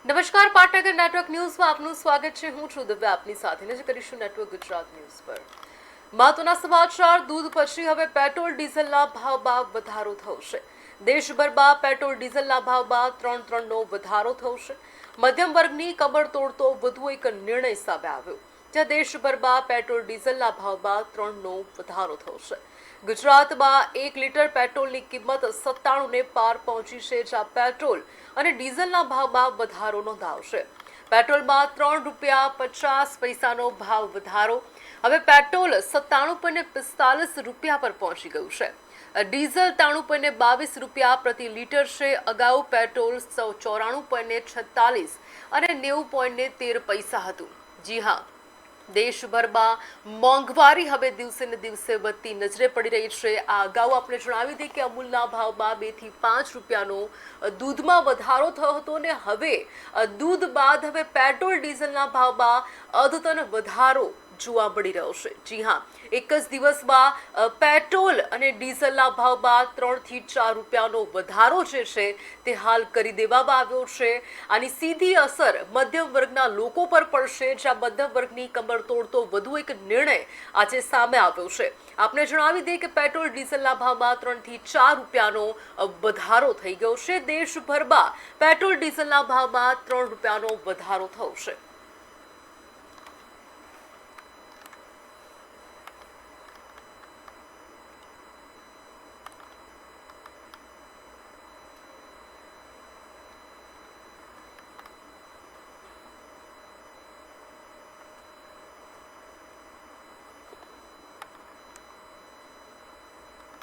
નમસ્કાર, પાટનગર નેટવર્ક ન્યૂઝમાં આપનું સ્વાગત છે. હું છું દિવ્યા, આપની સાથે નજર કરીશું નેટવર્ક ગુજરાત ન્યૂઝ પર. મહત્વના સમાચાર. દૂધ પછી હવે પેટ્રોલ ડીઝલના ભાવમાં વધારો થયો છે. દેશભરમાં પેટ્રોલ ડીઝલના ભાવમાં 3.3નો વધારો થયો છે. મધ્યમ વર્ગની કમર તોડતો વધુ એક નિર્ણય સામે આવ્યો, જ્યાં દેશભરમાં પેટ્રોલ ડીઝલના ભાવમાં 3નો વધારો થયો છે. ગુજરાતમાં 1 લીટર પેટ્રોલની કિંમત 97ને પાર પહોંચી છે, જ્યાં પેટ્રોલ અને ડીઝલના ભાવમાં વધારો નોંધાવશે. પેટ્રોલમાં ₹3.50નો ભાવ વધારો. હવે પેટ્રોલ 97.45 પર પહોંચી ગયું છે. ડીઝલ ₹93.22 પ્રતિ લીટર છે. અગાઉ પેટ્રોલ 94.46 અને 90.13 હતું. જી હા, દેશભરમાં મોંઘવારી હવે દિવસે ને દિવસે વધતી નજરે પડી રહી છે. આ અગાઉ આપણે જણાવી દઈએ કે અમૂલના ભાવમાં 2 થી 5 રૂપિયાનો દૂધમાં વધારો થયો હતો અને હવે દૂધ બાદ હવે પેટ્રોલ ડીઝલના ભાવમાં અદ્યતન વધારો જોવા મળી રહ્યો છે. જી હા, એક જ દિવસમાં પેટ્રોલ અને ડીઝલના ભાવમાં 3 થી 4 રૂપિયાનો વધારો જે છે તે હાલ કરી દેવામાં આવ્યો છે. આની સીધી અસર મધ્યમ વર્ગના લોકો પર પડશે, જ્યાં મધ્યમ વર્ગની કમર તોડતો વધુ એક નિર્ણય આજે સામે આવ્યો છે. આપણે જણાવી દઈએ કે પેટ્રોલ ડીઝલના ભાવમાં 3 થી 4 રૂપિયાનો વધારો થઈ ગયો છે. દેશભરમાં પેટ્રોલ ડીઝલના ભાવમાં 3 રૂપિયાનો વધારો થયો છે.